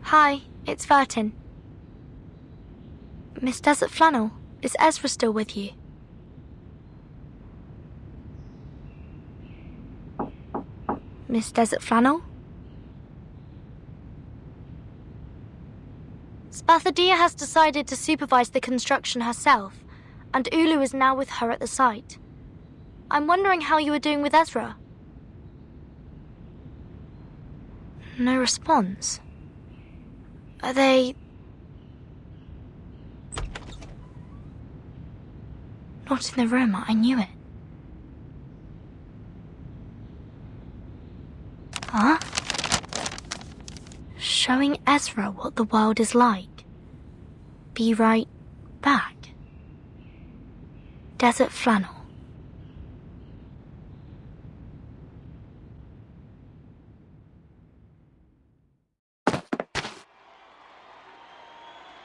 Hi, it's Vertin. Miss Desert Flannel, is Ezra still with you? Miss Desert Flannel? Spathadia has decided to supervise the construction herself, and Ulu is now with her at the site. I'm wondering how you are doing with Ezra. No response. Are they... Not in the room, I knew it. Huh? Showing Ezra what the world is like. Be right back. Desert Flannel.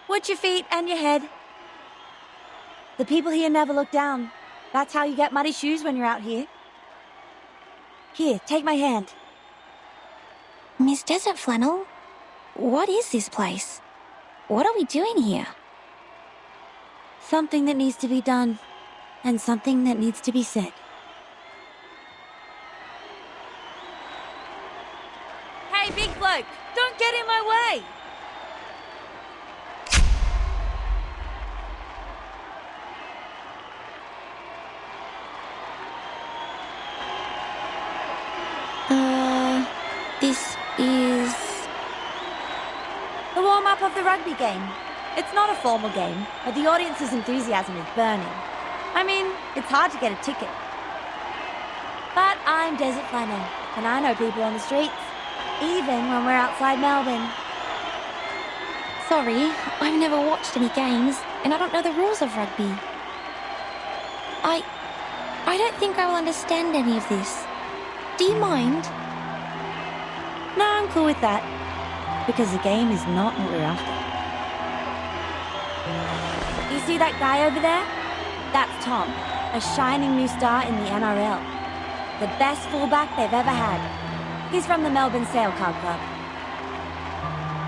Watch your feet and your head. The people here never look down. That's how you get muddy shoes when you're out here. Here, take my hand. Miss Desert Flannel, what is this place? What are we doing here? Something that needs to be done, and something that needs to be said. Hey, big bloke, don't get in my way! This is... the warm-up of the rugby game. It's not a formal game, but the audience's enthusiasm is burning. I mean, it's hard to get a ticket. But I'm Desert Flannel, and I know people on the streets, even when we're outside Melbourne. Sorry, I've never watched any games, and I don't know the rules of rugby. I don't think I will understand any of this. Do you mind? No, I'm cool with that. Because the game is not what we're after. You see that guy over there? That's Tom, a shining new star in the NRL. The best fullback they've ever had. He's from the Melbourne Sailcar Club.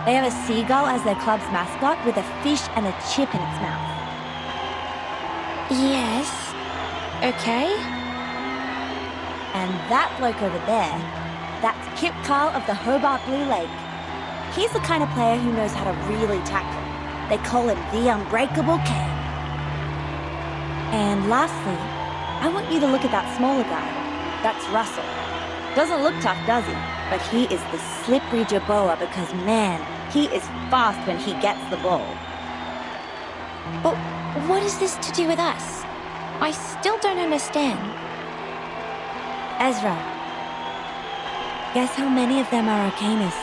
They have a seagull as their club's mascot with a fish and a chip in its mouth. Yes. Okay. And that bloke over there, that's Kip Carl of the Hobart Blue Lake. He's the kind of player who knows how to really tackle. They call him the Unbreakable King. And lastly, I want you to look at that smaller guy. That's Russell. Doesn't look tough, does he? But he is the slippery Jerboa because, man, he is fast when he gets the ball. But what is this to do with us? I still don't understand. Ezra, guess how many of them are arcanists?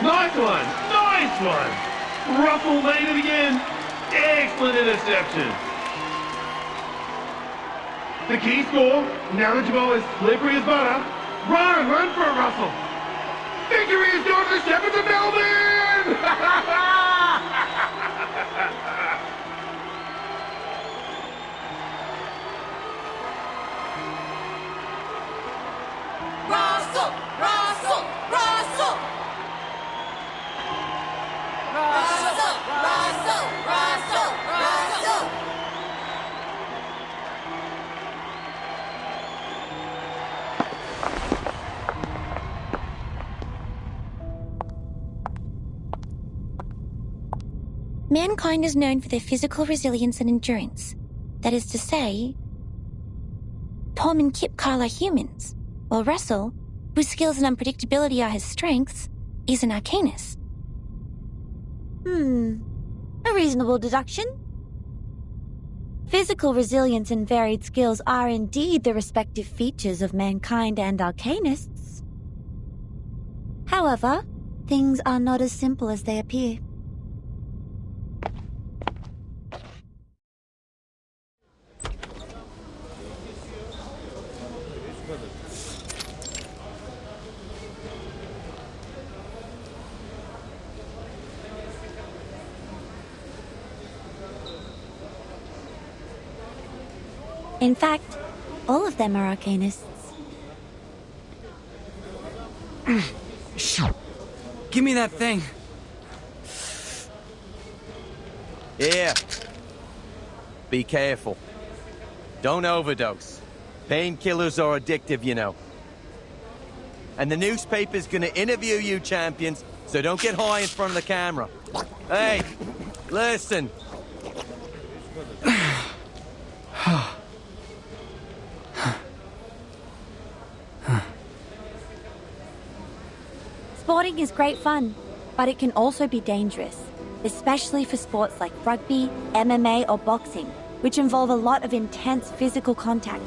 Nice one! Nice one! Russell made it again! Excellent interception! The key score, now that Jamal is slippery as butter, run for it, Russell! Victory is yours for the Shepherds of Melbourne! Russell! Russell! Russell! Russell! Russell! Russell! Russell! Mankind is known for their physical resilience and endurance. That is to say, Tom and Kip Carl are humans, while Russell, whose skills and unpredictability are his strengths, is an arcanist. A reasonable deduction. Physical resilience and varied skills are indeed the respective features of mankind and arcanists. However, things are not as simple as they appear. In fact, all of them are arcanists. Give me that thing. Here. Be careful. Don't overdose. Painkillers are addictive, you know. And the newspaper's gonna interview you, champions, so don't get high in front of the camera. Hey, listen. Sporting is great fun, but it can also be dangerous, especially for sports like rugby, MMA, or boxing, which involve a lot of intense physical contact.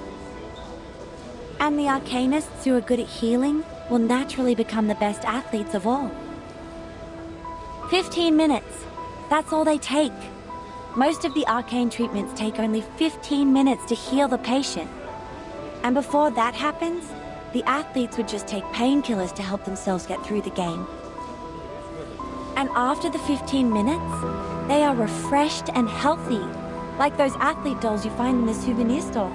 And the arcanists who are good at healing will naturally become the best athletes of all. 15 minutes. That's all they take. Most of the arcane treatments take only 15 minutes to heal the patient. And before that happens, the athletes would just take painkillers to help themselves get through the game. And after the 15 minutes, they are refreshed and healthy, like those athlete dolls you find in the souvenir store.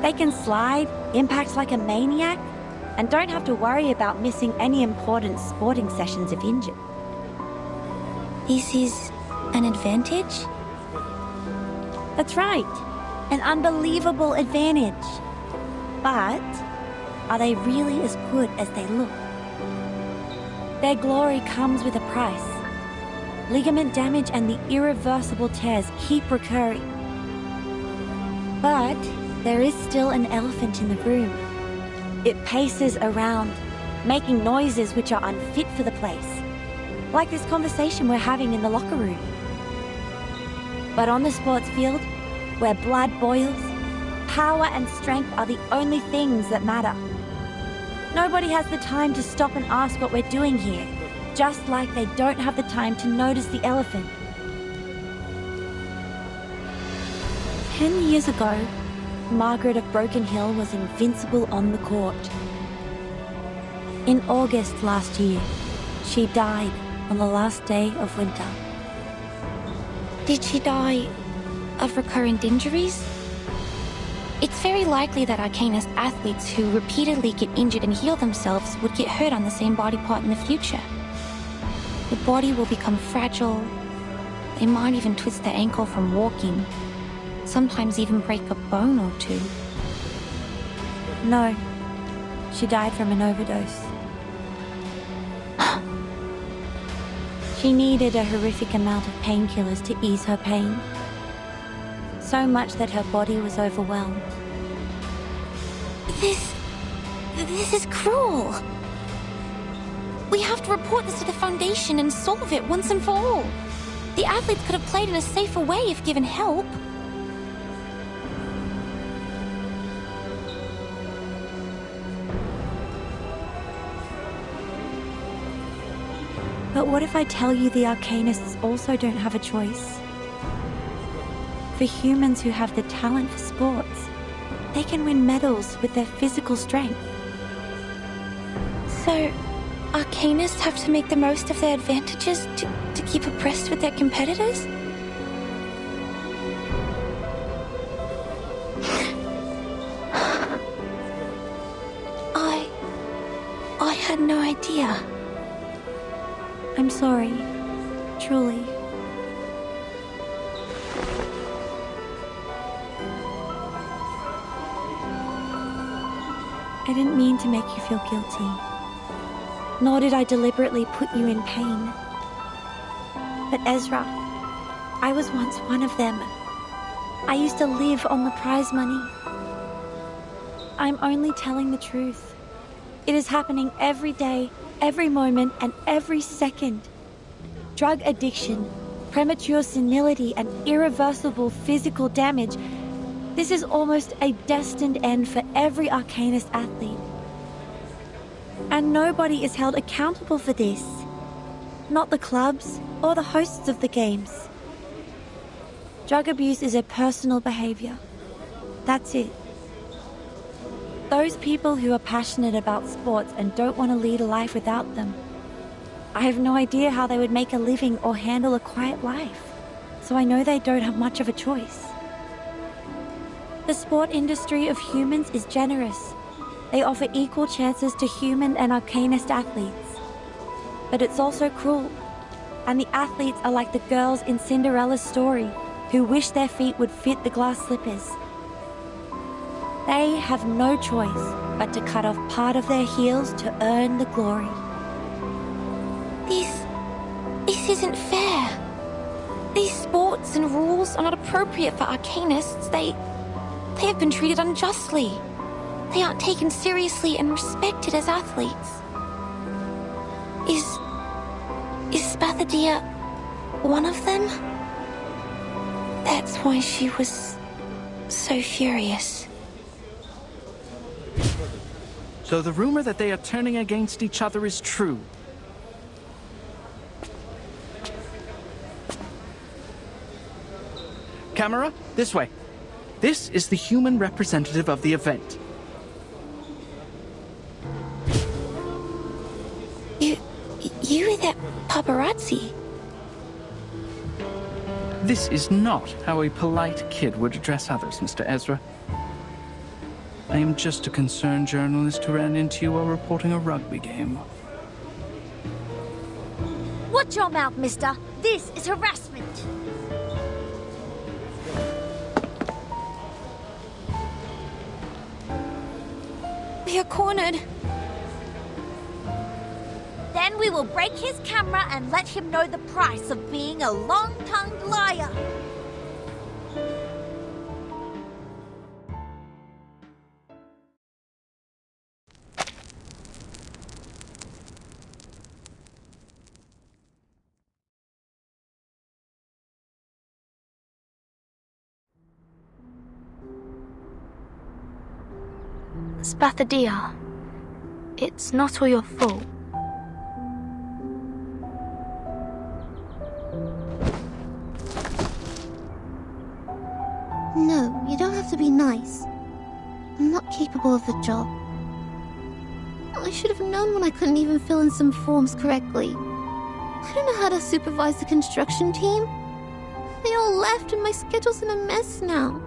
They can slide, impact like a maniac, and don't have to worry about missing any important sporting sessions if injured. This is an advantage? That's right. An unbelievable advantage. But are they really as good as they look? Their glory comes with a price. Ligament damage and the irreversible tears keep recurring. But there is still an elephant in the room. It paces around, making noises which are unfit for the place. Like this conversation we're having in the locker room. But on the sports field, where blood boils, power and strength are the only things that matter. Nobody has the time to stop and ask what we're doing here, just like they don't have the time to notice the elephant. 10 years ago, Margaret of Broken Hill was invincible on the court. In August last year, she died on the last day of winter. Did she die of recurrent injuries? It's very likely that Arcanist athletes who repeatedly get injured and heal themselves would get hurt on the same body part in the future. The body will become fragile. They might even twist their ankle from walking. Sometimes even break a bone or two. No, she died from an overdose. She needed a horrific amount of painkillers to ease her pain. So much that her body was overwhelmed. This is cruel. We have to report this to the Foundation and solve it once and for all. The athletes could have played in a safer way if given help. But what if I tell you the Arcanists also don't have a choice? For humans who have the talent for sports, they can win medals with their physical strength. So, Arcanists have to make the most of their advantages to keep abreast with their competitors? I had no idea. I'm sorry, truly. I didn't mean to make you feel guilty. Nor did I deliberately put you in pain. But Ezra, I was once one of them. I used to live on the prize money. I'm only telling the truth. It is happening every day, every moment, and every second. Drug addiction, premature senility, and irreversible physical damage. This is almost a destined end for every Arcanist athlete. And nobody is held accountable for this. Not the clubs or the hosts of the games. Drug abuse is a personal behavior. That's it. Those people who are passionate about sports and don't want to lead a life without them. I have no idea how they would make a living or handle a quiet life. So I know they don't have much of a choice. The sport industry of humans is generous. they offer equal chances to human and arcanist athletes. But it's also cruel, and the athletes are like the girls in Cinderella's story who wish their feet would fit the glass slippers. They have no choice but to cut off part of their heels to earn the glory. This isn't fair. These sports and rules are not appropriate for arcanists. They have been treated unjustly. They aren't taken seriously and respected as athletes. Is Spathadia one of them? That's why she was so furious. So the rumor that they are turning against each other is true. Camera, this way. This is the human representative of the event. You were that paparazzi. This is not how a polite kid would address others, Mr. Ezra. I am just a concerned journalist who ran into you while reporting a rugby game. Watch your mouth, mister. This is harassment. We are cornered. Then we will break his camera and let him know the price of being a long-tongued liar. Spathadia, it's not all your fault. No, you don't have to be nice. I'm not capable of the job. I should have known when I couldn't even fill in some forms correctly. I don't know how to supervise the construction team. They all left and my schedule's in a mess now.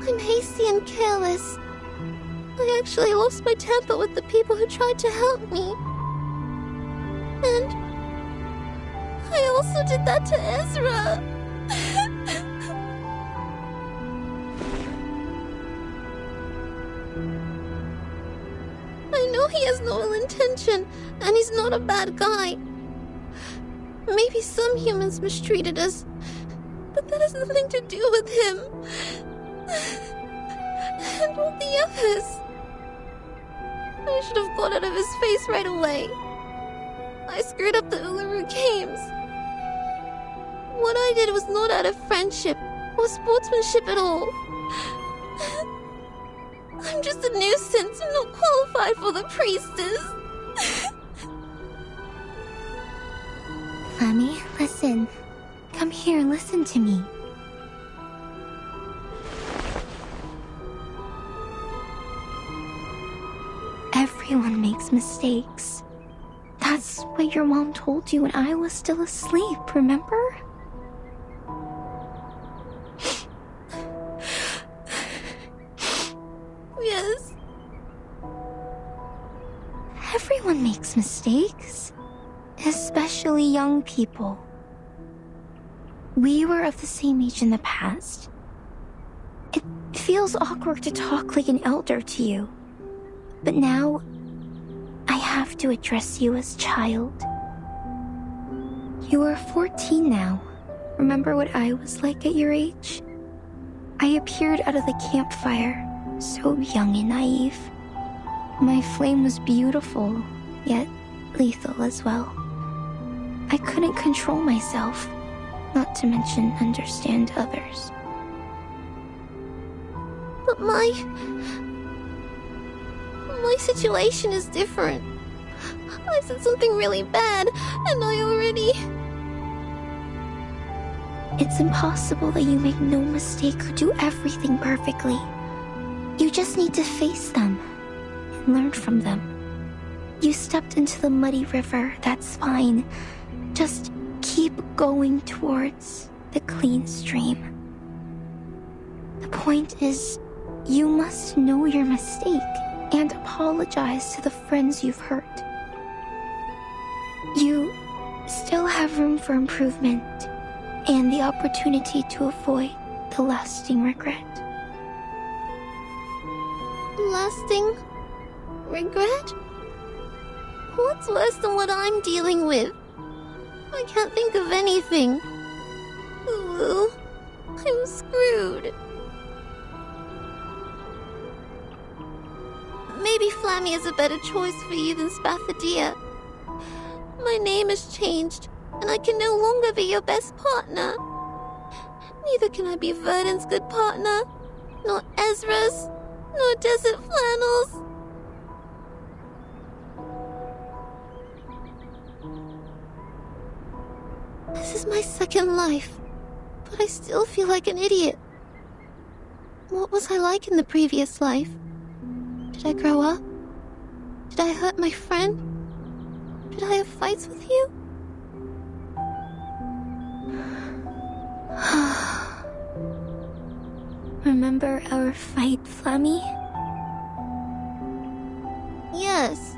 I'm hasty and careless. I actually lost my temper with the people who tried to help me. And I also did that to Ezra. I know he has no ill intention, and he's not a bad guy. Maybe some humans mistreated us, but that has nothing to do with him. And all the others. I should have got out of his face right away. I screwed up the Uluru Games. What I did was not out of friendship or sportsmanship at all. I'm just a nuisance and not qualified for the priestess. Mommy, listen. Come here and listen to me. Everyone makes mistakes. That's what your mom told you when I was still asleep, remember? Yes. Everyone makes mistakes. Especially young people. We were of the same age in the past. It feels awkward to talk like an elder to you. But now, I have to address you as child. You are 14 now. Remember what I was like at your age? I appeared out of the campfire, so young and naive. My flame was beautiful, yet lethal as well. I couldn't control myself, not to mention understand others. But my situation is different. I said something really bad, and I already... It's impossible that you make no mistake or do everything perfectly. You just need to face them and learn from them. You stepped into the muddy river, that's fine. Just keep going towards the clean stream. The point is You must know your mistake and apologize to the friends you've hurt. You still have room for improvement and the opportunity to avoid the lasting regret. Lasting regret? What's worse than what I'm dealing with? I can't think of anything. Ooh, I'm screwed. Maybe Flammy is a better choice for you than Spathadia. My name has changed, and I can no longer be your best partner. Neither can I be Verdon's good partner, nor Ezra's, nor Desert Flannel's. This is my second life, but I still feel like an idiot. What was I like in the previous life? Did I grow up? Did I hurt my friend? Did I have fights with you? Remember our fight, Flammy? Yes.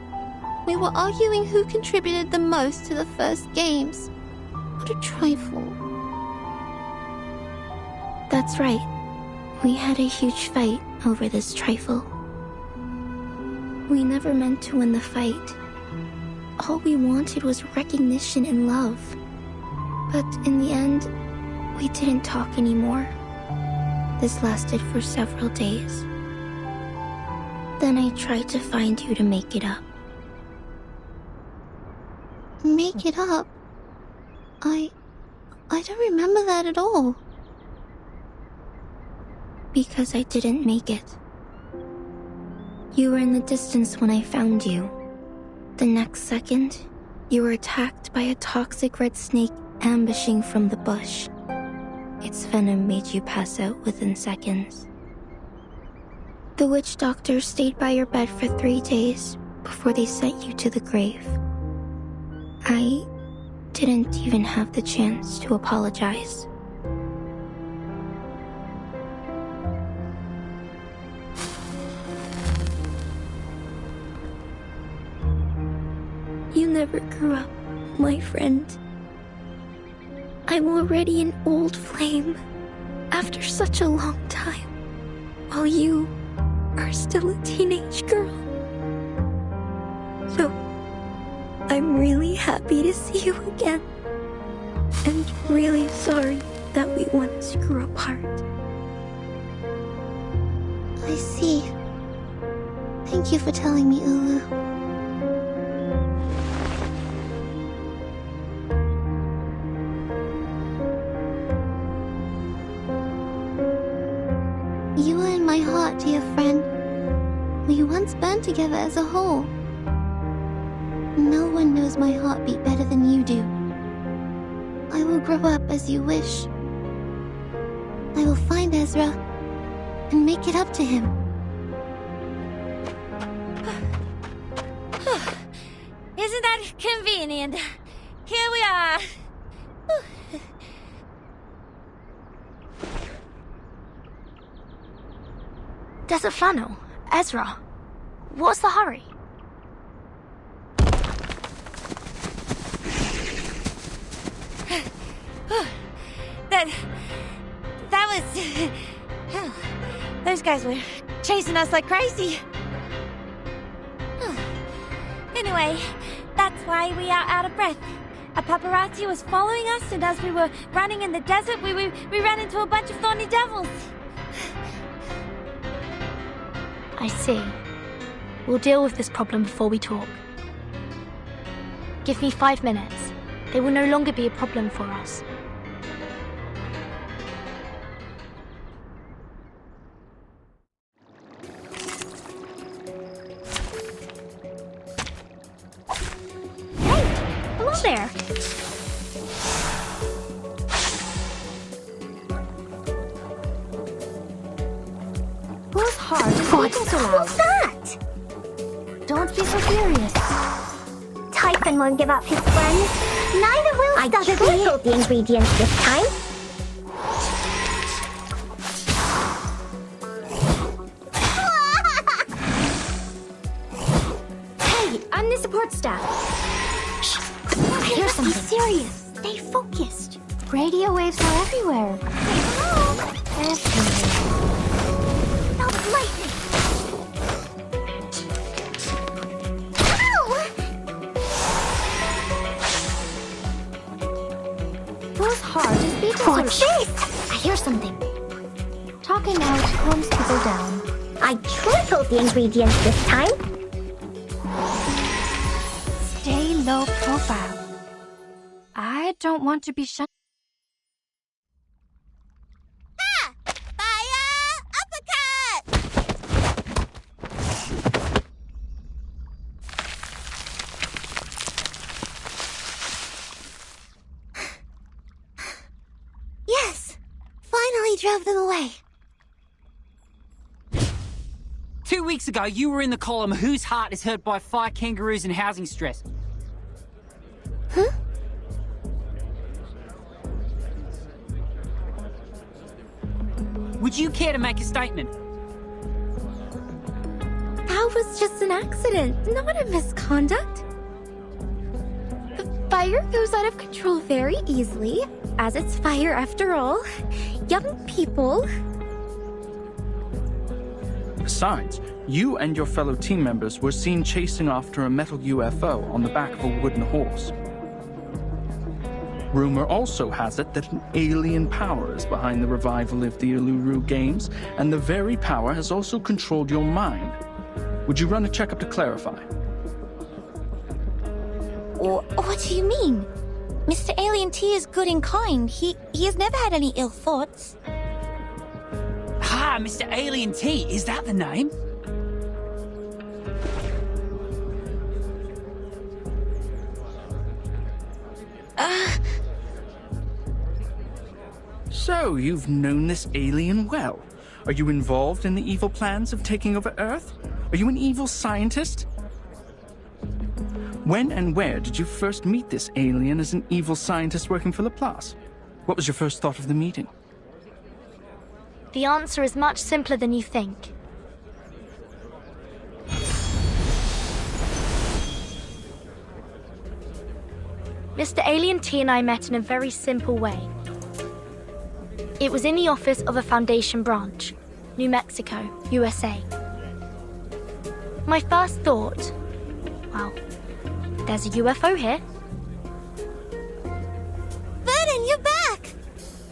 We were arguing who contributed the most to the first games. What a trifle. That's right. We had a huge fight over this trifle. We never meant to win the fight. All we wanted was recognition and love. But in the end, we didn't talk anymore. This lasted for several days. Then I tried to find you to make it up. Make it up? I don't remember that at all. Because I didn't make it. You were in the distance when I found you. The next second, you were attacked by a toxic red snake ambushing from the bush. Its venom made you pass out within seconds. The witch doctor stayed by your bed for 3 days before they sent you to the grave. I didn't even have the chance to apologize. You never grew up, my friend. I'm already an old flame after such a long time, while you are still a teenage girl. So, I'm really happy to see you again, and really sorry that we once grew apart. I see. Thank you for telling me, Ulu. You are in my heart, dear friend. We once burned together as a whole. No one knows my heartbeat better than you do. I will grow up as you wish. I will find Ezra and make it up to him. Isn't that convenient? Here we are. Desert Flannel, Ezra, what's the hurry? That was... Those guys were chasing us like crazy. Anyway, that's why we are out of breath. A paparazzi was following us, and as we were running in the desert, we ran into a bunch of thorny devils. I see. We'll deal with this problem before we talk. Give me 5 minutes. They will no longer be a problem for us. Hey! Hello there! Who's hard and speaking so loud? What's that? Don't be so serious. Typhon won't give up his friends. Neither will I tripled the ingredients this time. support staff. Shh! I hear something. Be serious. Stay focused. Radio waves are everywhere. Everywhere. Not lightning. Ow! Those hard beetles are... What's this? I hear something. Talking out calms people down. I tripled the ingredients this time. Stay low profile. I don't want to be shut. Fire! Uppercut! Yes! Finally drove them away. 2 weeks ago, you were in the column Whose Heart is Hurt by Fire Kangaroos and Housing Stress. Huh? Would you care to make a statement? That was just an accident, not a misconduct. The fire goes out of control very easily, as it's fire after all. Young people. Besides, you and your fellow team members were seen chasing after a metal UFO on the back of a wooden horse. Rumor also has it that an alien power is behind the revival of the Uluru Games, and the very power has also controlled your mind. Would you run a checkup to clarify? What do you mean? Mr. Alien T is good and kind. He has never had any ill thoughts. Ah, Mr. Alien T, is that the name? So, you've known this alien well. Are you involved in the evil plans of taking over Earth? Are you an evil scientist? When and where did you first meet this alien as an evil scientist working for Laplace? What was your first thought of the meeting? The answer is much simpler than you think. Mr. Alien T and I met in a very simple way. It was in the office of a Foundation branch, New Mexico, USA. My first thought, well, there's a UFO here. Vernon, you're back!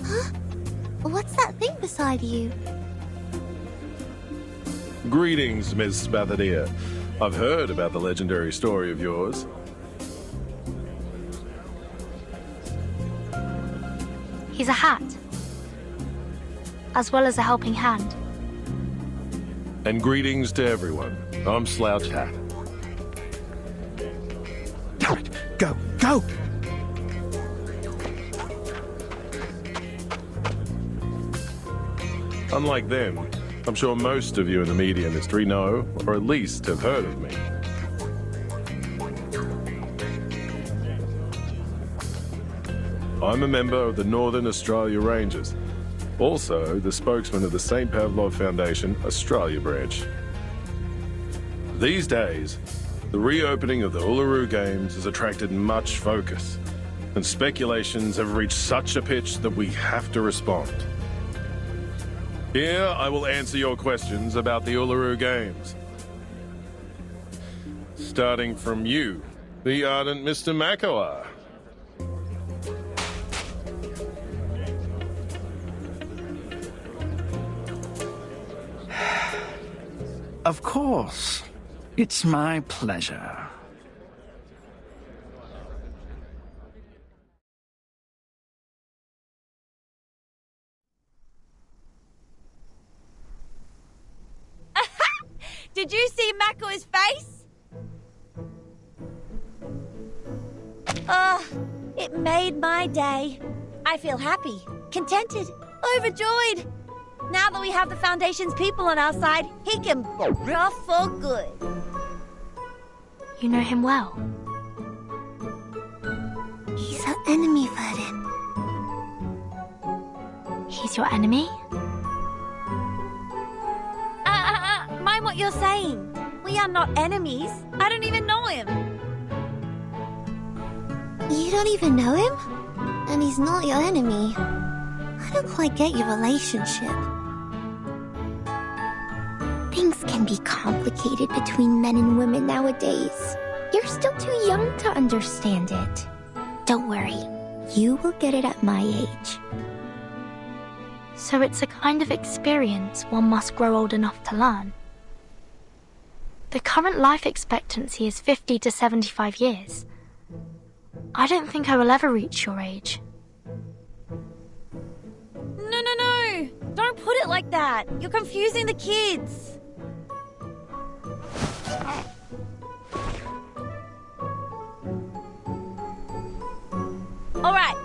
Huh? What's that thing beside you? Greetings, Miss Bathania. I've heard about the legendary story of yours. He's a hat, as well as a helping hand. And greetings to everyone. I'm Slouch Hat. Tarek, go, go! Unlike them, I'm sure most of you in the media industry know, or at least have heard of me. I'm a member of the Northern Australia Rangers, also the spokesman of the St. Pavlov Foundation Australia branch. These days, the reopening of the Uluru Games has attracted much focus, and speculations have reached such a pitch that we have to respond. Here, I will answer your questions about the Uluru Games. Starting from you, the ardent Mr. Makawar. Of course. It's my pleasure. Did you see Mako's face? It made my day. I feel happy, contented, overjoyed. Now that we have the Foundation's people on our side, he can rough for good. You know him well. He's our enemy, Vernon. He's your enemy? Mind what you're saying. We are not enemies. I don't even know him. You don't even know him? And he's not your enemy. I don't quite get your relationship. Things can be complicated between men and women nowadays. You're still too young to understand it. Don't worry, you will get it at my age. So it's a kind of experience one must grow old enough to learn. The current life expectancy is 50 to 75 years. I don't think I will ever reach your age. No! Don't put it like that! You're confusing the kids! Alright,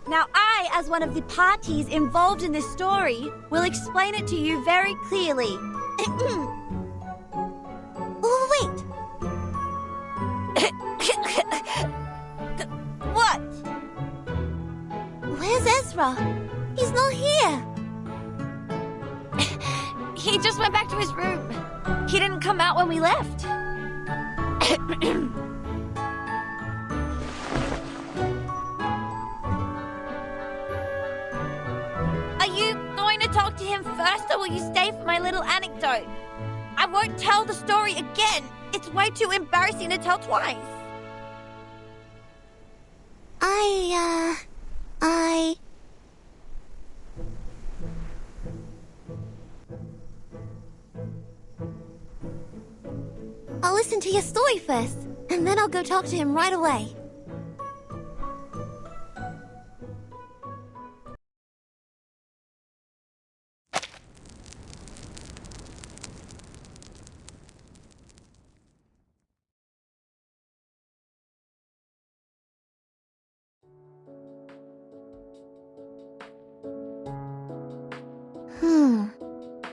now I, as one of the parties involved in this story, will explain it to you very clearly. Oh, wait! What? Where's Ezra? He's not here! He just went back to his room. He didn't come out when we left. Are you going to talk to him first, or will you stay for my little anecdote? I won't tell the story again. It's way too embarrassing to tell twice. I'll listen to your story first, and then I'll go talk to him right away.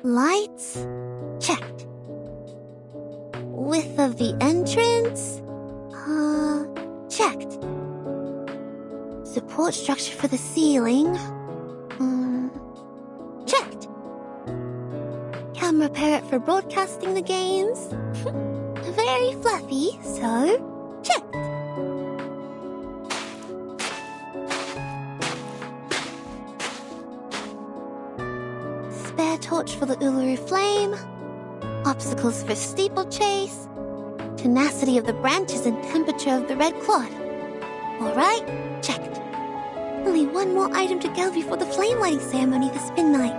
Lights? Checked. Width of the entrance? Checked. Support structure for the ceiling? Checked. Camera parrot for broadcasting the games? Very fluffy, so checked. Spare torch for the Uluru Flame, obstacles for steeplechase, tenacity of the branches and temperature of the red clod. Alright, checked. Only one more item to go before the flame lighting ceremony this midnight.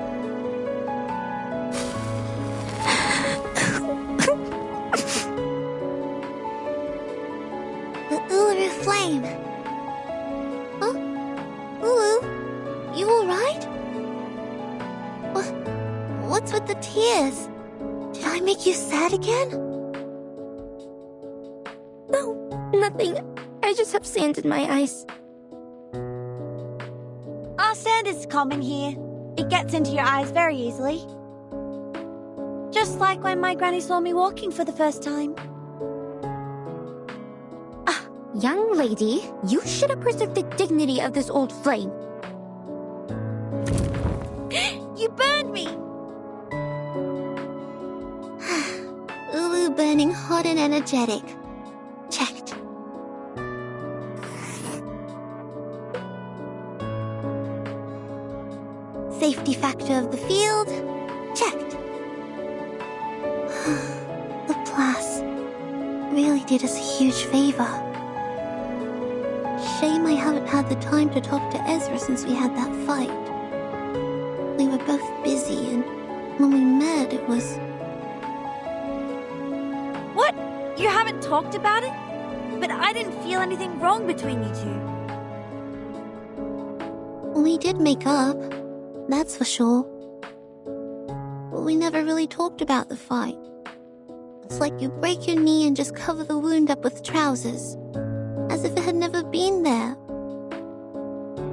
The Uluru Flame. Huh? Ulu, you alright? What's with the tears? Did I make you sad again? No, nothing. I just have sand in my eyes. Sand is common here. It gets into your eyes very easily. Just like when my granny saw me walking for the first time. Young lady, you should have preserved the dignity of this old flame. You burned me! Ulu burning hot and energetic. Checked. Safety factor of the field? Checked. The Plas really did us a huge favor. Shame I haven't had the time to talk to Ezra since we had that fight. We were both busy, and when we met, it was... What? You haven't talked about it? But I didn't feel anything wrong between you two. We did make up, that's for sure. But we never really talked about the fight. It's like you break your knee and just cover the wound up with trousers, as if it had never been there.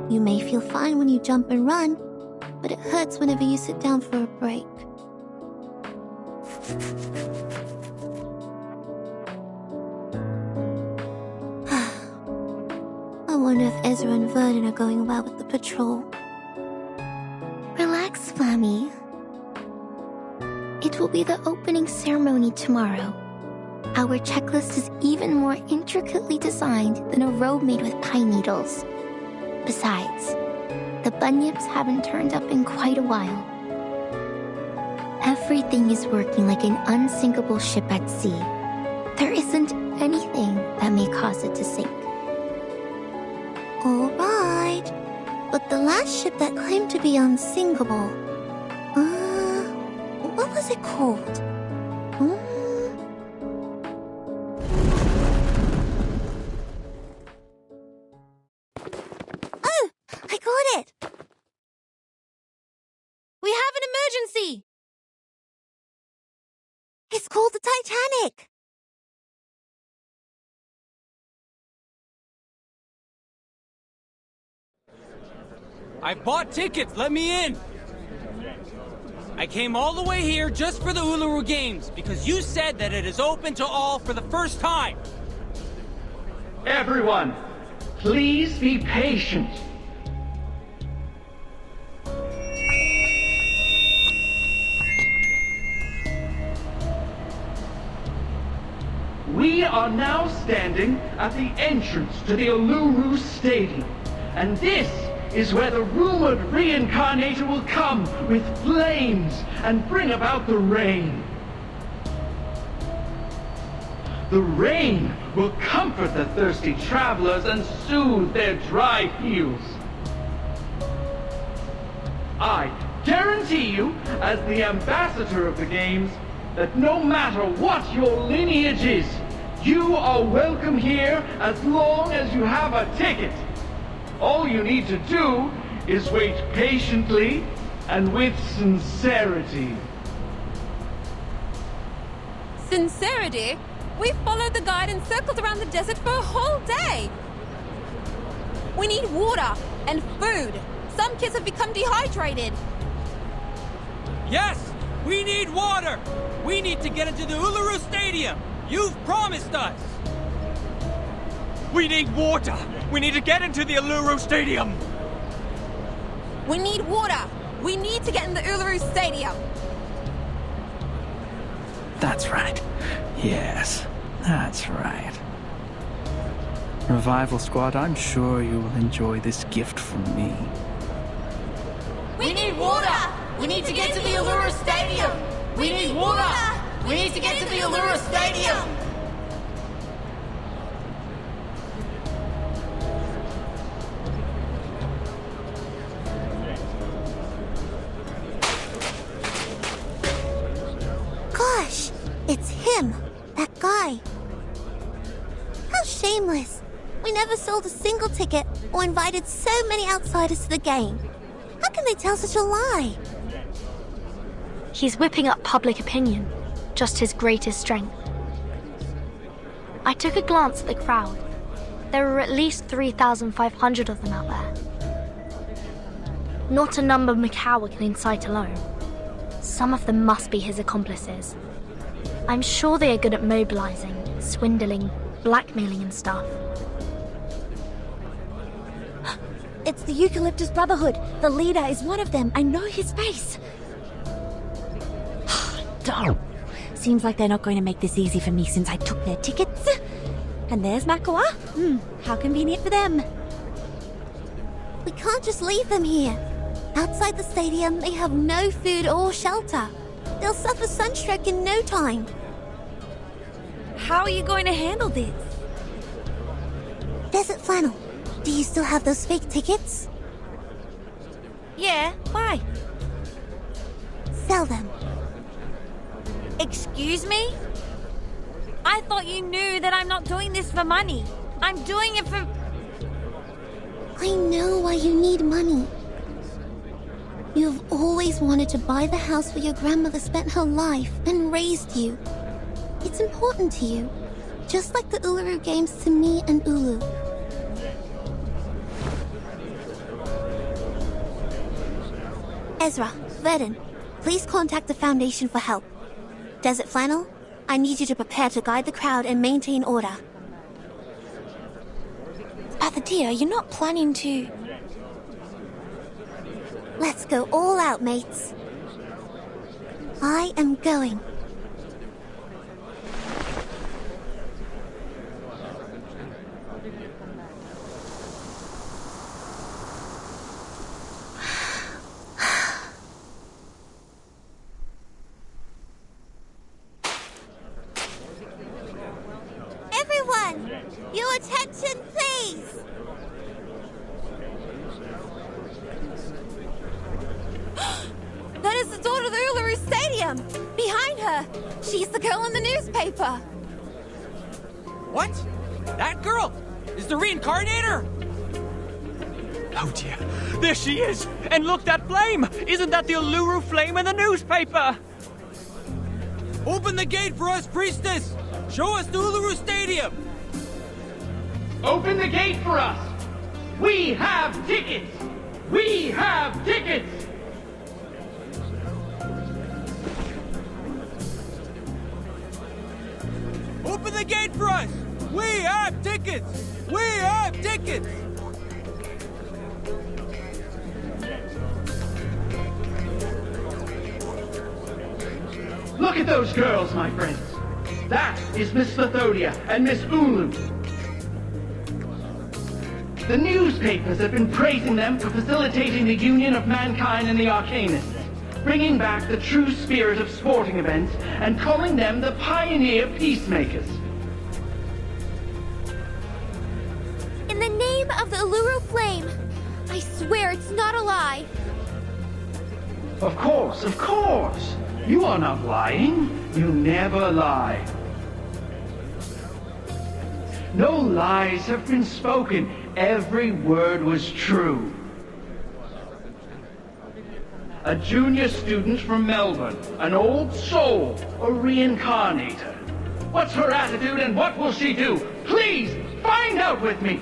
You may feel fine when you jump and run, but it hurts whenever you sit down for a break. I wonder if Ezra and Vernon are going well with the patrol. Relax, Flammy. It will be the opening ceremony tomorrow. Our checklist is even more intricately designed than a robe made with pine needles. Besides, the bunyips haven't turned up in quite a while. Everything is working like an unsinkable ship at sea. There isn't anything that may cause it to sink. All right, but the last ship that claimed to be unsinkable, what was it called? Oh, I got it! We have an emergency! It's called the Titanic! I bought tickets, let me in! I came all the way here just for the Uluru Games, because you said that it is open to all for the first time! Everyone, please be patient. We are now standing at the entrance to the Uluru Stadium, and this is where the rumored reincarnator will come with flames and bring about the rain. The rain will comfort the thirsty travelers and soothe their dry heels. I guarantee you, as the ambassador of the games, that no matter what your lineage is, you are welcome here as long as you have a ticket. All you need to do is wait patiently and with sincerity. Sincerity? We've followed the guide and circled around the desert for a whole day. We need water and food. Some kids have become dehydrated. Yes! We need water! We need to get into the Uluru Stadium! You've promised us! We need water! We need to get into the Uluru Stadium! We need water! We need to get in the Uluru Stadium! That's right. Yes, that's right. Revival Squad, I'm sure you will enjoy this gift from me. We need water! We need to get to the Uluru Stadium! We need water! We need to get to the Uluru Stadium! Gosh, it's him, that guy. How shameless. We never sold a single ticket or invited so many outsiders to the game. How can they tell such a lie? He's whipping up public opinion, just his greatest strength. I took a glance at the crowd. There were at least 3,500 of them out there. Not a number Macau can incite alone. Some of them must be his accomplices. I'm sure they are good at mobilizing, swindling, blackmailing and stuff. It's the Eucalyptus Brotherhood. The leader is one of them. I know his face. Darn. Seems like they're not going to make this easy for me since I took their tickets. And there's Makua. How convenient for them. We can't just leave them here. Outside the stadium, they have no food or shelter. They'll suffer sunstroke in no time. How are you going to handle this? Desert Flannel, do you still have those fake tickets? Yeah, why? Sell them. Excuse me? I thought you knew that I'm not doing this for money. I'm doing it for... I know why you need money. You've always wanted to buy the house where your grandmother spent her life and raised you. It's important to you, just like the Uluru Games to me and Ulu. Ezra, Verdon, please contact the Foundation for help. Desert Flannel, I need you to prepare to guide the crowd and maintain order. Pathatia, you're not planning to... Let's go all out, mates. I am going. Your attention, please! That is the daughter of the Uluru Stadium! Behind her! She's the girl in the newspaper! What? That girl is the reincarnator! Oh dear, there she is! And look, that flame! Isn't that the Uluru flame in the newspaper? Open the gate for us, priestess! Show us the Uluru Stadium! Open the gate for us! We have tickets! We have tickets! Open the gate for us! We have tickets! We have tickets! Look at those girls, my friends. That is Miss Lithonia and Miss Ulu. The newspapers have been praising them for facilitating the union of mankind and the Arcanists, bringing back the true spirit of sporting events and calling them the pioneer peacemakers. In the name of the Uluru Flame, I swear it's not a lie. Of course, of course. You are not lying. You never lie. No lies have been spoken. Every word was true. A junior student from Melbourne, an old soul, a reincarnator. What's her attitude and what will she do? Please, find out with me!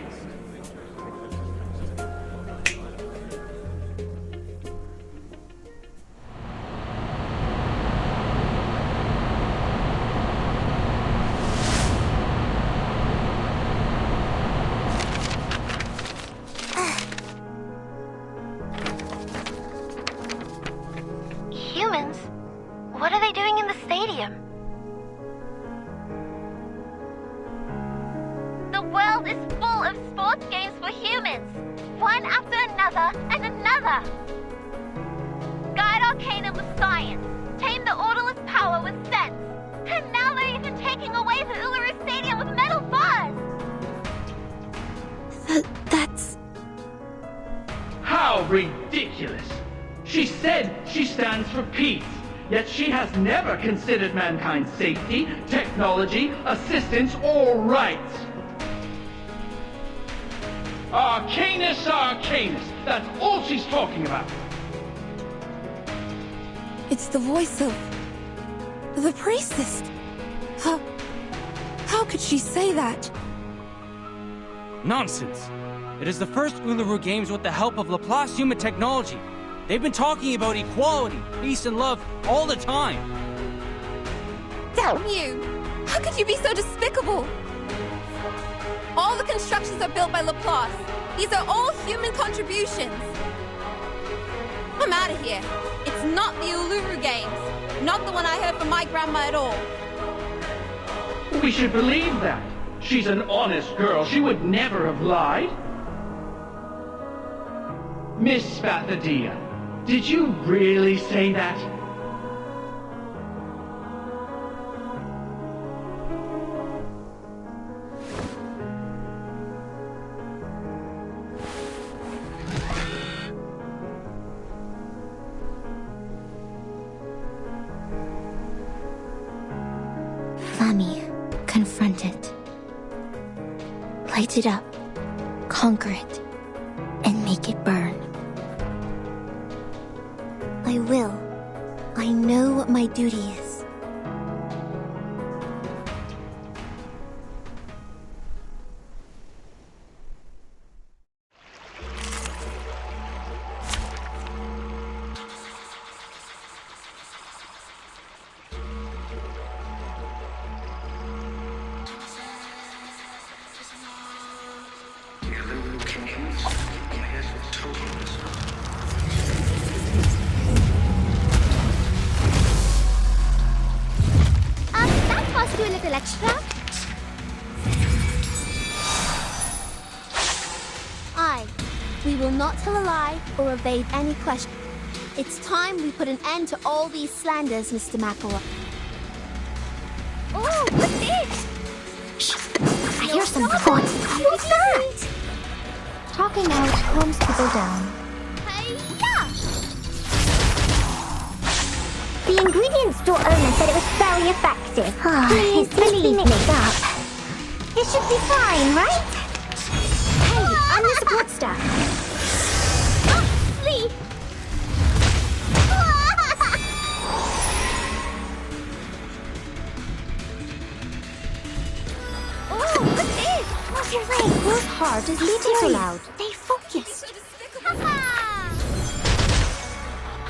Humans? What are they doing in the stadium? The world is full of sports games for humans. One after another and another. Guide Arcanum with science. Tame the Orderless power with sense. And now they're even taking away the Uluru Stadium with metal bars. That's... How ridiculous! She said she stands for peace, yet she has never considered mankind's safety, technology, assistance, or rights. Arcanus, Arcanus, that's all she's talking about. It's the voice of... the priestess. How could she say that? Nonsense! It is the first Uluru Games with the help of Laplace human technology. They've been talking about equality, peace, and love all the time. Damn you! How could you be so despicable? All the constructions are built by Laplace. These are all human contributions. I'm out of here. It's not the Uluru Games. Not the one I heard from my grandma at all. We should believe that. She's an honest girl. She would never have lied. Miss Spathadia, did you really say that? Flammy, confront it. Light it up, conquer it, and make it burn. I will. I know what my duty is. Do a little extra? We will not tell a lie or evade any question. It's time we put an end to all these slanders, Mr. McElroy. Oh, what's this? I hear something. What's that? Talking out calms people down. The ingredient store owner said it was very effective. Please believe me. It should be fine, right? Hey, I'm the support staff. Lee! Oh, what's this? What's your leg? Whose heart is beating so loud? Stay focused.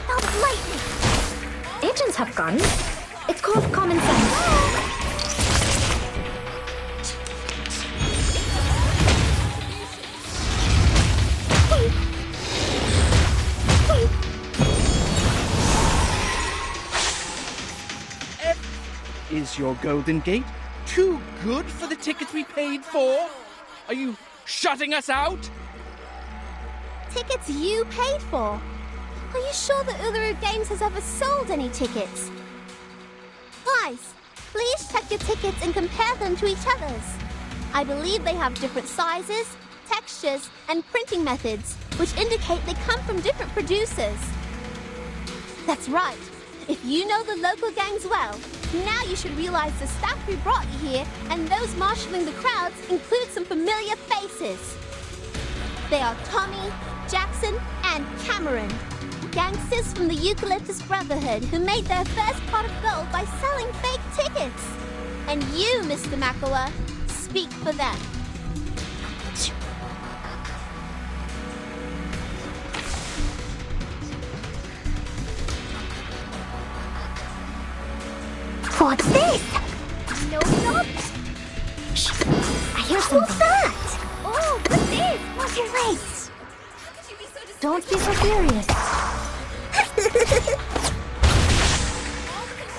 That was lightning. Agents have guns. It's called common sense. Is your Golden Gate too good for the tickets we paid for? Are you shutting us out? Tickets you paid for? Are you sure that Uluru Games has ever sold any tickets? Guys, please check your tickets and compare them to each other's. I believe they have different sizes, textures, and printing methods, which indicate they come from different producers. That's right. If you know the local gangs well, now you should realize the staff who brought you here and those marshalling the crowds include some familiar faces. They are Tommy, Jackson, and Cameron. Gangsters from the Eucalyptus Brotherhood who made their first pot of gold by selling fake tickets. And you, Mr. Makawa, speak for them. What's this? No, stop! Shh! I hear something. What's that? Oh, what's this? What's your race? Don't be so furious.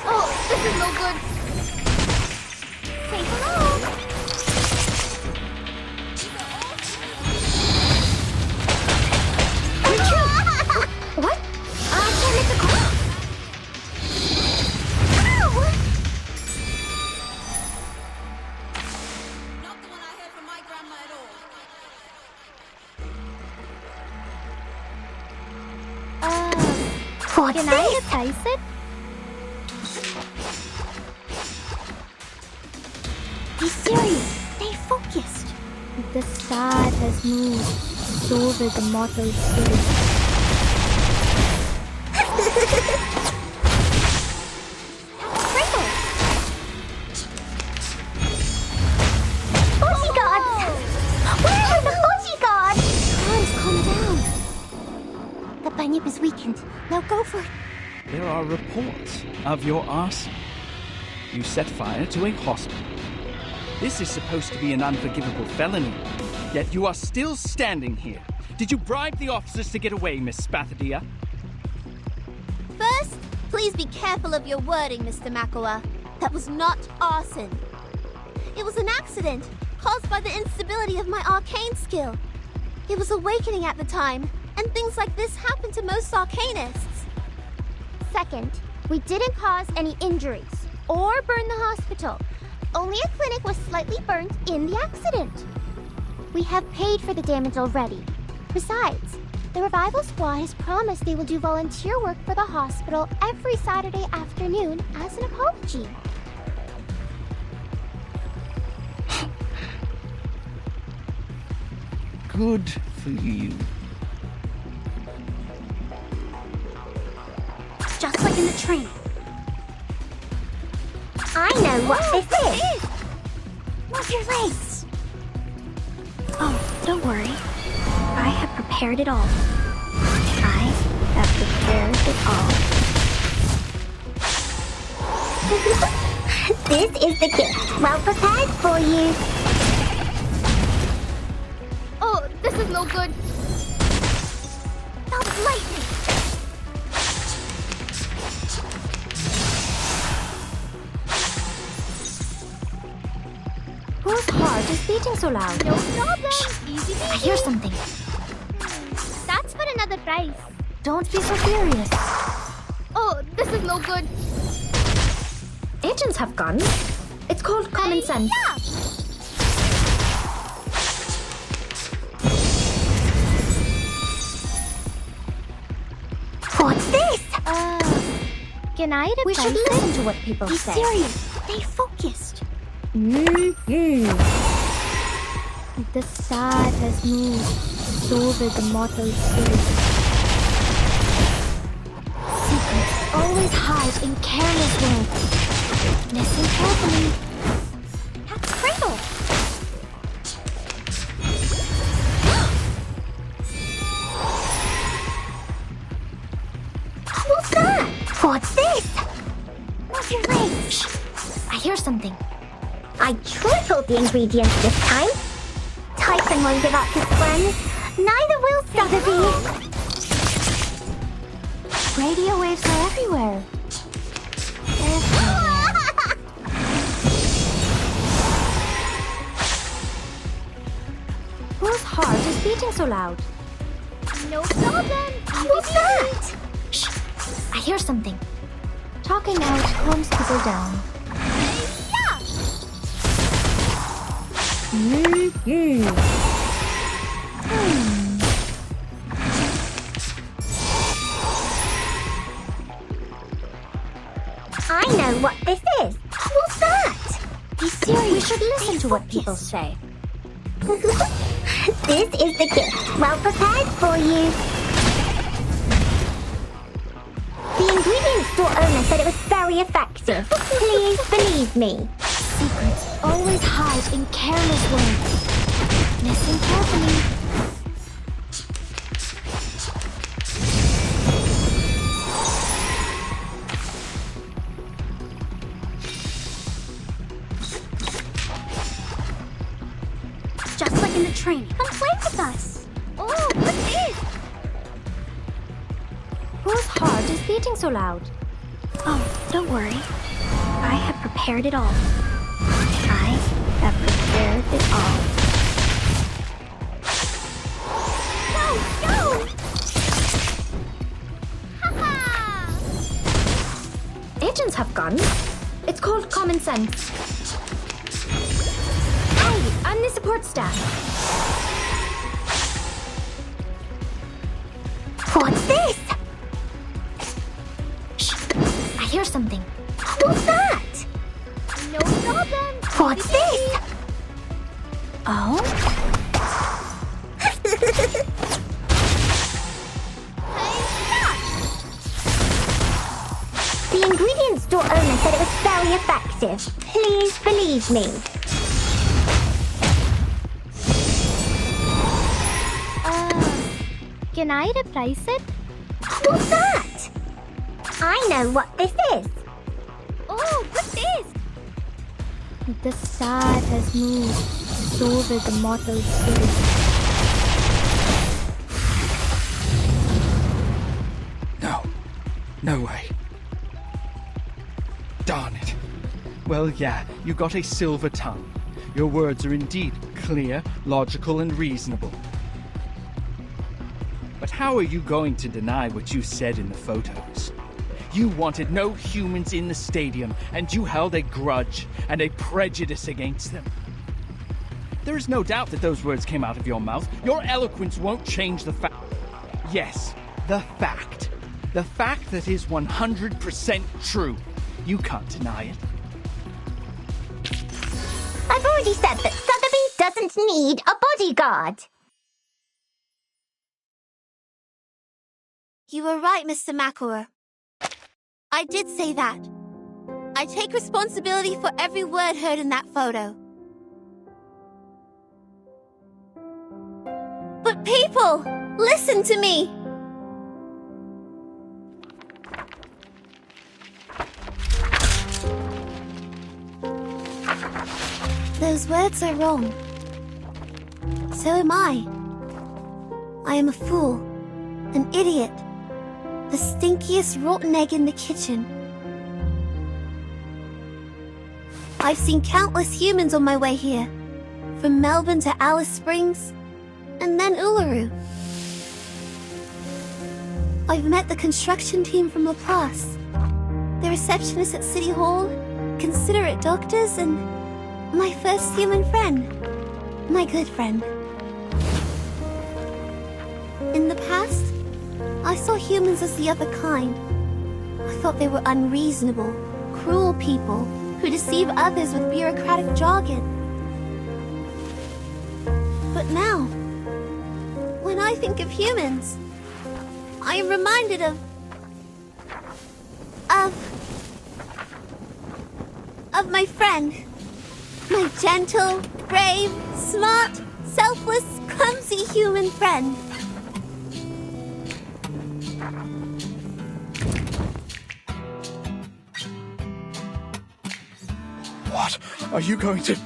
Oh, this is no good. Say hello! What? I can't make the call. Not the one I heard from my grandma at all. What's Can I taste it? Be serious. Stay focused. The star has moved. So will the mortal spirit. Bodyguards! Where are the bodyguards? Guys, calm down. The bunyip is weakened. Now go for it. There are reports of your arson. You set fire to a hospital. This is supposed to be an unforgivable felony, yet you are still standing here. Did you bribe the officers to get away, Miss Spathadia? First, please be careful of your wording, Mr. Makawa. That was not arson. It was an accident caused by the instability of my arcane skill. It was awakening at the time, and things like this happen to most arcanists. Second, we didn't cause any injuries or burn the hospital. Only a clinic was slightly burnt in the accident. We have paid for the damage already. Besides, the revival squad has promised they will do volunteer work for the hospital every Saturday afternoon as an apology. Good for you. Just like in the train. I know what this is. What's your race? Oh, don't worry. I have prepared it all. I have prepared it all. This is the gift. Well prepared for you. Oh, this is no good. That was lightning. Whose heart is beating so loud? No problem. Easy peasy. I hear something. That's for another prize. Don't be so furious. Oh, this is no good. Agents have guns. It's called common sense. Yeah. Can I We should listen to what people Be say. serious. Stay focused. The star has moved, so will the mortal spirit. Secrets always hide in careless words. Listen carefully. That's Cradle. What's that? What's this? What's your name? Shh. I hear something. I tripled the ingredients this time. Tyson won't give up his friends. Neither will Sotheby. Radio waves are everywhere. Whose heart is beating so loud? No problem. What's that? Shh. I hear something. Talking out calms people down. I know what this is. What's that? Be serious. We should listen to what people say. This is the gift. Well prepared for you. The ingredient store owner said it was very effective. Please believe me. Secrets always hide in careless words. Listen carefully. Just like in the training. Come play with us. Oh, what's this? Whose heart is beating so loud? Oh, don't worry. I have prepared it all. I have prepared it all. Go! Haha! Agents have guns. It's called common sense. Hey, I'm the support staff. What's this? Shh. I hear something. What's that? No problem. What's this? Oh? The ingredient store owner said it was very effective. Please believe me. Can I reprise it? What's that? I know what this is. Oh, what's this? The star has moved, so will the mortal spirit. No. No way. Darn it. Well, yeah, you got a silver tongue. Your words are indeed clear, logical, and reasonable. But how are you going to deny what you said in the photos? You wanted no humans in the stadium, and you held a grudge and a prejudice against them. There is no doubt that those words came out of your mouth. Your eloquence won't change the fact. Yes, the fact. The fact that is 100% true. You can't deny it. I've already said that Sotheby doesn't need a bodyguard. You were right, Mr. McElroy. I did say that. I take responsibility for every word heard in that photo. But people, listen to me! Those words are wrong. So am I. I am a fool, an idiot, the stinkiest rotten egg in the kitchen. I've seen countless humans on my way here, from Melbourne to Alice Springs, and then Uluru. I've met the construction team from Laplace, the receptionist at City Hall, considerate doctors, and my first human friend, my good friend. In the past, I saw humans as the other kind, I thought they were unreasonable, cruel people who deceive others with bureaucratic jargon. But now, when I think of humans, I am reminded of my friend. My gentle, brave, smart, selfless, clumsy human friend. What are you going to...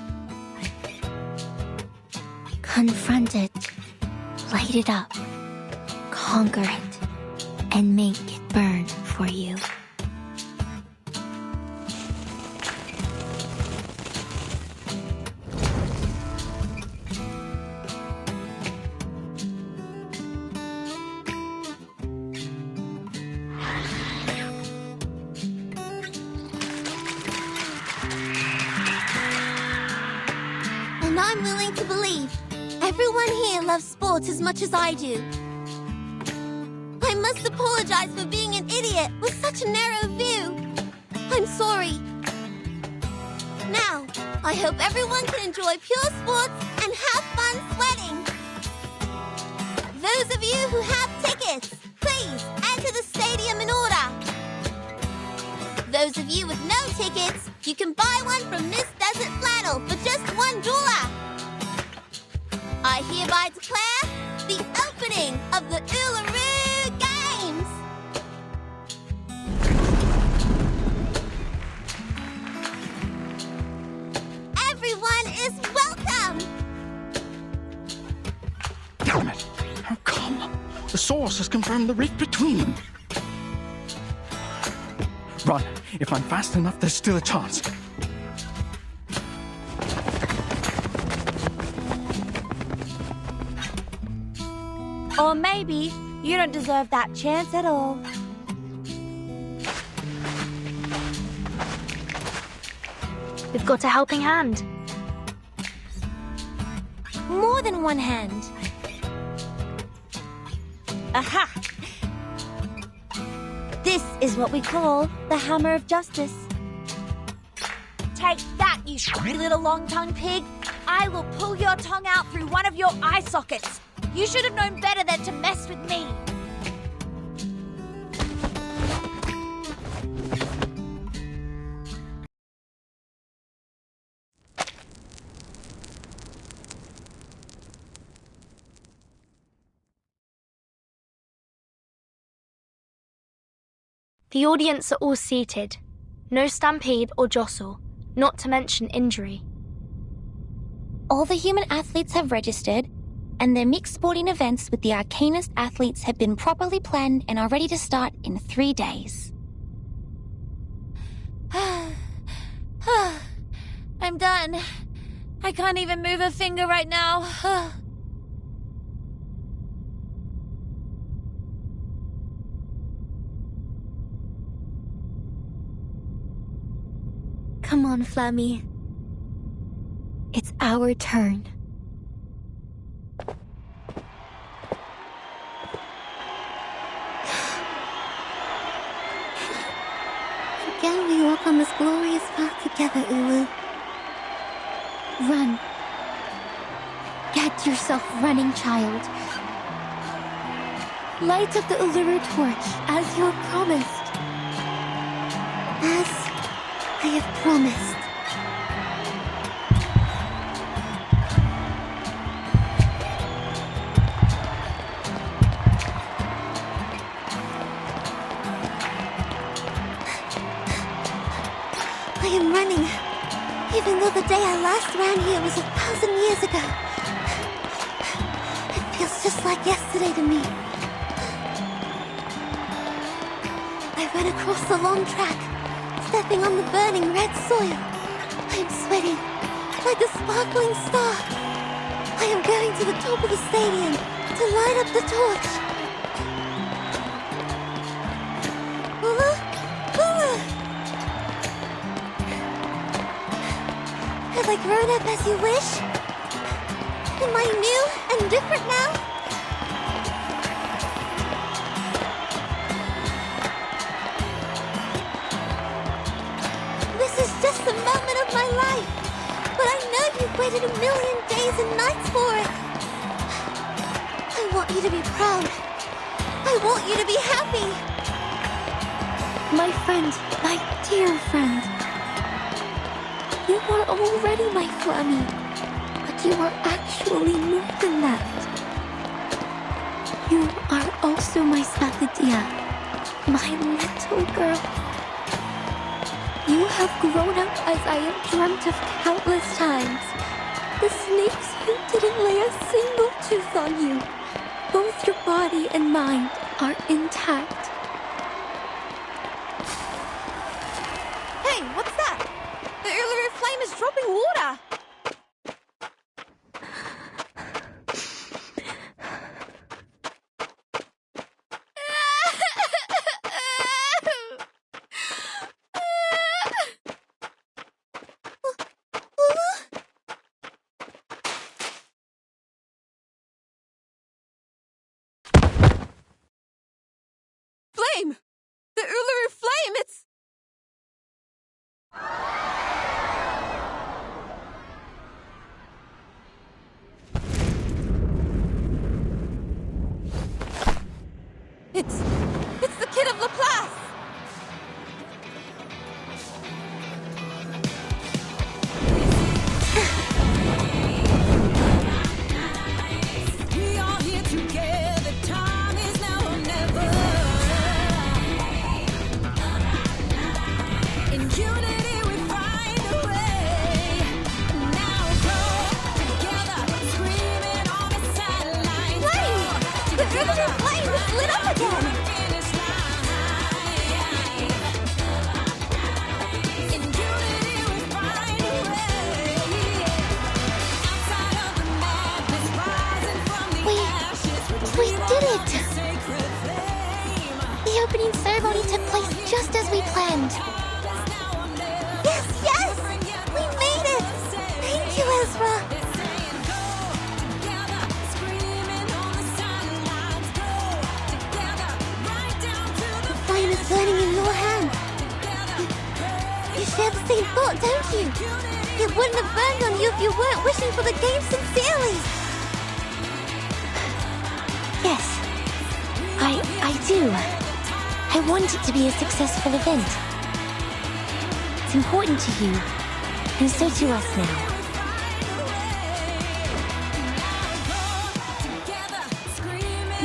Confront it, light it up, conquer it, and make it burn for you. And I'm willing to believe everyone here loves sports as much as I do. I must apologize for being an idiot with such a narrow view. I'm sorry. Now, I hope everyone can enjoy pure sports and have fun sweating. Those of you who have tickets, please enter the stadium in order. Those of you with no tickets, you can buy one from Miss Desert Flannel for just $1. I hereby declare the opening of the Uluru Games! Everyone is welcome! Damn it! How come? The source has confirmed the rift between them. Run. If I'm fast enough, there's still a chance. Or maybe you don't deserve that chance at all. We've got a helping hand. More than one hand. Aha! This is what we call the Hammer of Justice. Take that, you little long-tongued pig! I will pull your tongue out through one of your eye sockets. You should have known better than to mess with me. The audience are all seated. No stampede or jostle, not to mention injury. All the human athletes have registered, and their mixed sporting events with the Arcanist athletes have been properly planned and are ready to start in 3 days. I'm done. I can't even move a finger right now. Come on, Flammy. It's our turn. Again, we walk on this glorious path together, Ulu. Run. Get yourself running, child. Light up the Uluru torch, as you have promised. As I have promised. I am running, even though the day I last ran here was 1,000 years ago. It feels just like yesterday to me. I ran across the long track, stepping on the burning red soil. I am sweating like a sparkling star. I am going to the top of the stadium to light up the torch. Ulu? Ulu! Have I grown up as you wish? Am I new and different now? waited a million days and nights for it. I want you to be proud. I want you to be happy. My friend, my dear friend. You are already my Flammy, but you are actually more than that. You are also my Spathadia, my little girl. You have grown up as I have dreamt of countless times. The snakes who didn't lay a single tooth on you. Both your body and mind are intact. Hey, what's that? The Uluru Flame is dropping water! Flame! The Uluru Flame, it's... It's the Kid of Laplace! We are here together, time is now or never. In unity we find a way. Now go together, screaming on the sidelines. Flame! The Uluru Flame is lit up again! We did it! The opening ceremony took place just as we planned. Yes, yes! We made it! Thank you, Ezra! The flame is burning in your hand. You share the same thought, don't you? It wouldn't have burned on you if you weren't wishing for the game sincerely. Yes, I do. I want it to be a successful event. It's important to you, and so to us now.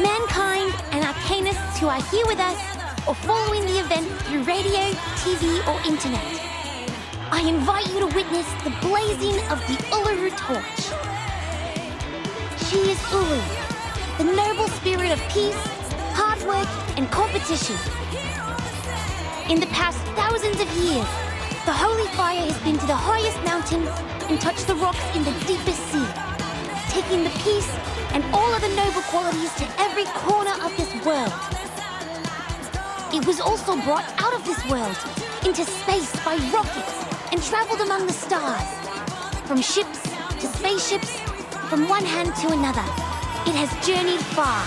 Mankind and Arcanists who are here with us or following the event through radio, TV, or internet, I invite you to witness the blazing of the Uluru torch. She is Ulu, the noble spirit of peace, hard work, and competition. In the past thousands of years, the holy fire has been to the highest mountains and touched the rocks in the deepest sea, taking the peace and all other noble qualities to every corner of this world. It was also brought out of this world into space by rockets and traveled among the stars. From ships to spaceships, from one hand to another, it has journeyed far.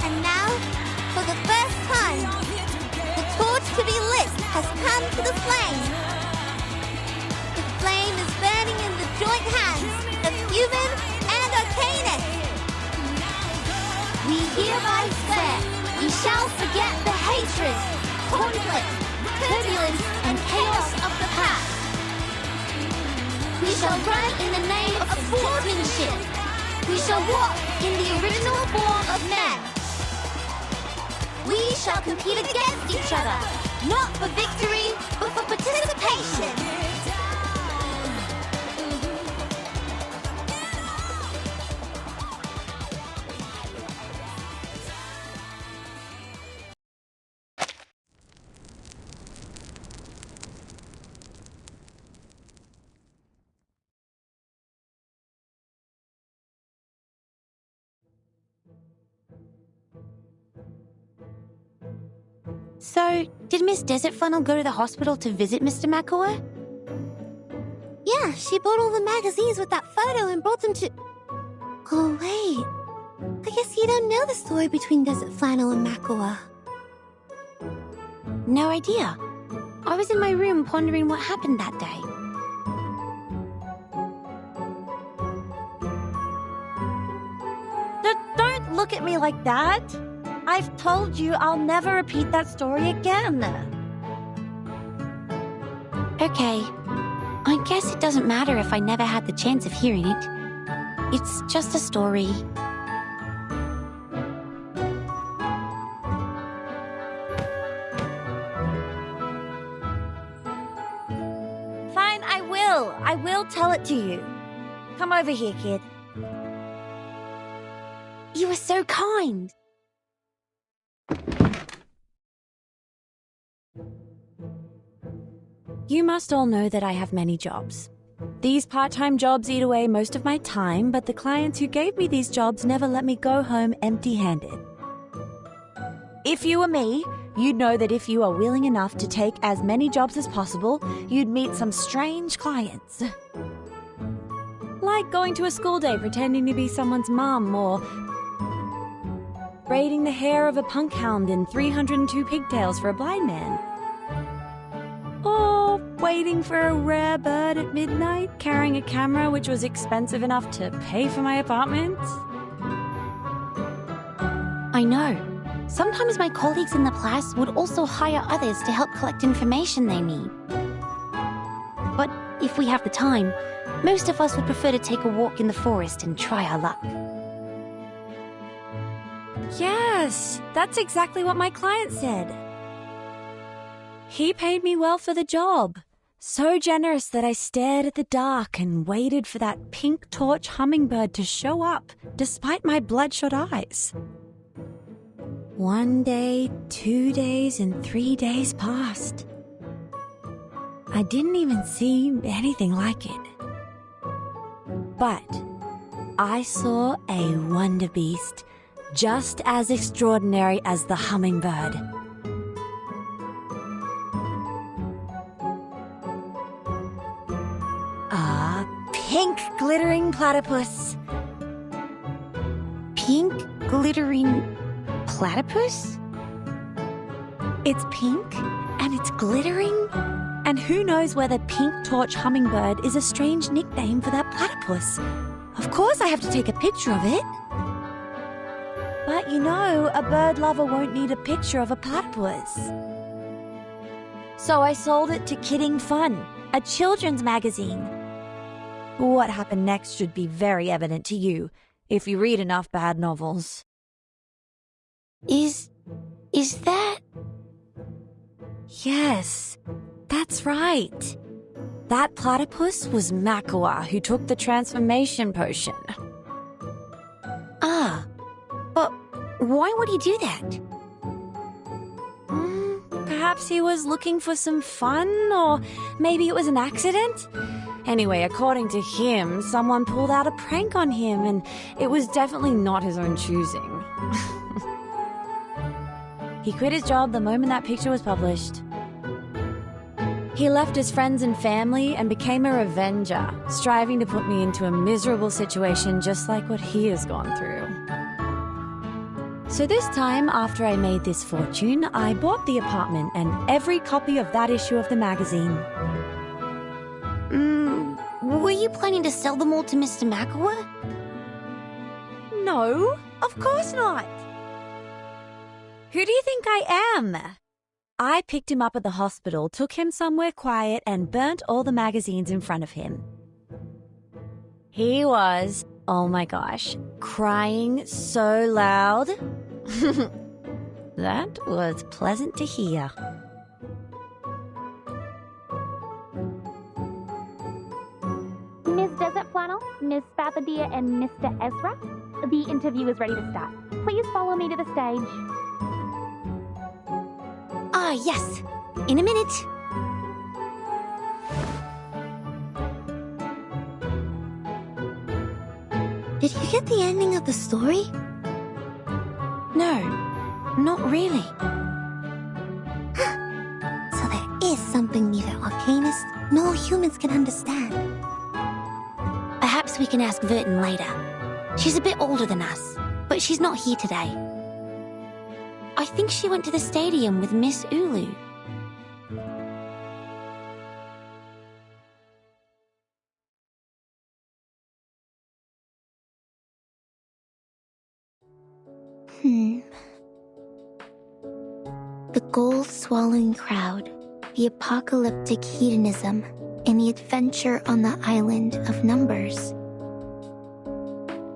And now, for the first time, the torch to be lit has come to the flame. The flame is burning in the joint hands of human and Arcanist. We hereby swear we shall forget the hatred, conflict, turbulence, and chaos of the past. We shall run in the name of sportsmanship. We shall walk in the original form of men. We shall compete against each other, not for victory, but for participation. So, did Miss Desert Funnel go to the hospital to visit Mr. Makawa? Yeah, she bought all the magazines with that photo and brought them to... Oh, wait. I guess you don't know the story between Desert Flannel and Makawa. No idea. I was in my room pondering what happened that day. look at me like that. I've told you I'll never repeat that story again. Okay. I guess it doesn't matter if I never had the chance of hearing it. It's just a story. Fine, I will. I will tell it to you. Come over here, kid. You were so kind. You must all know that I have many jobs. These part-time jobs eat away most of my time, but the clients who gave me these jobs never let me go home empty-handed. If you were me, you'd know that if you are willing enough to take as many jobs as possible, you'd meet some strange clients. Like going to a school day pretending to be someone's mum, or braiding the hair of a punk hound in 302 pigtails for a blind man. Or waiting for a rare bird at midnight, carrying a camera which was expensive enough to pay for my apartment. I know. Sometimes my colleagues in the class would also hire others to help collect information they need. But if we have the time, most of us would prefer to take a walk in the forest and try our luck. Yes, that's exactly what my client said. He paid me well for the job. So generous that I stared at the dark and waited for that pink torch hummingbird to show up, despite my bloodshot eyes. 1 day, 2 days, and 3 days passed. I didn't even see anything like it. But I saw a wonder beast just as extraordinary as the hummingbird. A pink glittering platypus. Pink glittering platypus? It's pink and it's glittering. And who knows whether pink torch hummingbird is a strange nickname for that platypus. Of course I have to take a picture of it. But you know, a bird lover won't need a picture of a platypus. So I sold it to Kidding Fun, a children's magazine. What happened next should be very evident to you, if you read enough bad novels. Is that... Yes, that's right. That platypus was Makua, who took the transformation potion. Ah, but why would he do that? Perhaps he was looking for some fun, or maybe it was an accident? Anyway, according to him, someone pulled out a prank on him, and it was definitely not his own choosing. He quit his job the moment that picture was published. He left his friends and family and became a revenger, striving to put me into a miserable situation just like what he has gone through. So this time, after I made this fortune, I bought the apartment and every copy of that issue of the magazine. Were you planning to sell them all to Mr. Makua? No, of course not. Who do you think I am? I picked him up at the hospital, took him somewhere quiet, and burnt all the magazines in front of him. He was, oh my gosh, crying so loud. That was pleasant to hear. Ms. Desert Flannel, Ms. Fathadia, and Mr. Ezra, the interview is ready to start. Please follow me to the stage. Ah, yes. In a minute. Did you get the ending of the story? No, not really. So there is something neither Arcanists nor humans can understand. Perhaps we can ask Vertin later. She's a bit older than us, but she's not here today. I think she went to the stadium with Miss Ulu. The gold-swallowing crowd, the apocalyptic hedonism, and the adventure on the island of numbers.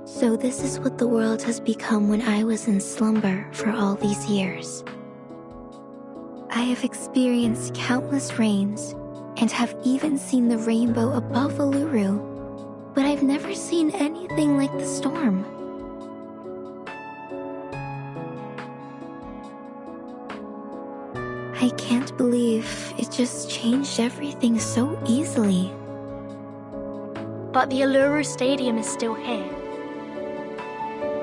So this is what the world has become when I was in slumber for all these years. I have experienced countless rains and have even seen the rainbow above Uluru, but I've never seen anything like the storm. I can't believe it just changed everything so easily. But the Uluru Stadium is still here.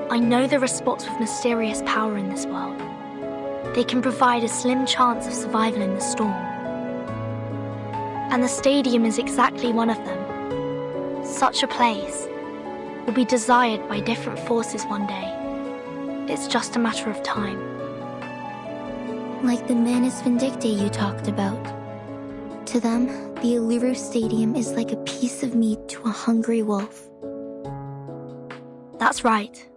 I know there are spots with mysterious power in this world. They can provide a slim chance of survival in the storm. And the stadium is exactly one of them. Such a place will be desired by different forces one day. It's just a matter of time. Like the Manus Vindictae you talked about. To them, the Uluru Stadium is like a piece of meat to a hungry wolf. That's right.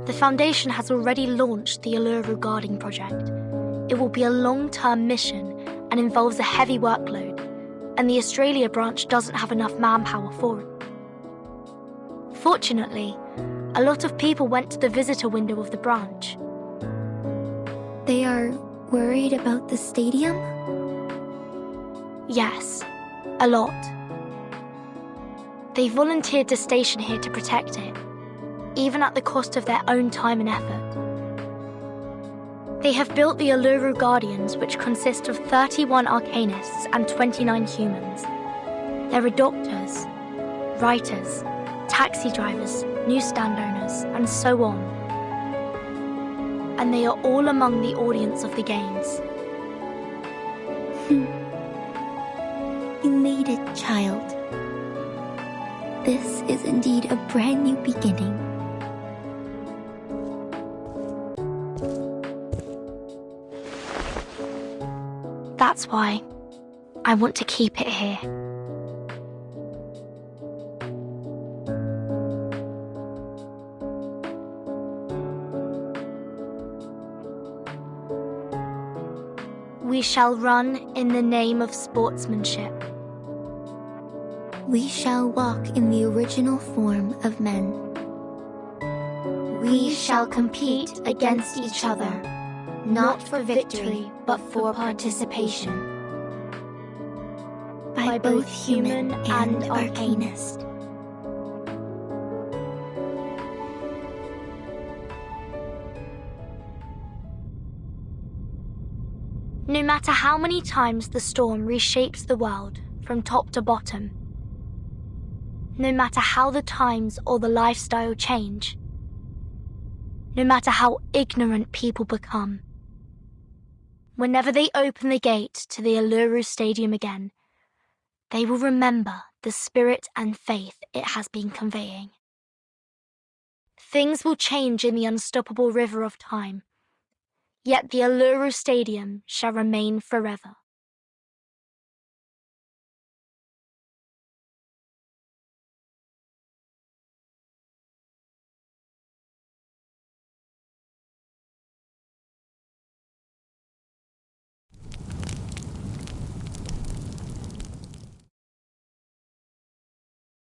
The Foundation has already launched the Uluru Guarding Project. It will be a long-term mission and involves a heavy workload, and the Australia branch doesn't have enough manpower for it. Fortunately, a lot of people went to the visitor window of the branch. They are worried about the stadium? Yes, a lot. They volunteered to station here to protect it, even at the cost of their own time and effort. They have built the Uluru Guardians, which consist of 31 arcanists and 29 humans. There are doctors, writers, taxi drivers, newsstand owners, and so on. And they are all among the audience of the games. You made it, child. This is indeed a brand new beginning. That's why I want to keep it here. We shall run in the name of sportsmanship. We shall walk in the original form of men. We shall compete against each other, not for victory, but for participation. By both human and arcanist. No matter how many times the storm reshapes the world from top to bottom, no matter how the times or the lifestyle change, no matter how ignorant people become, whenever they open the gate to the Uluru Stadium again, they will remember the spirit and faith it has been conveying. Things will change in the unstoppable river of time, yet the Uluru Stadium shall remain forever.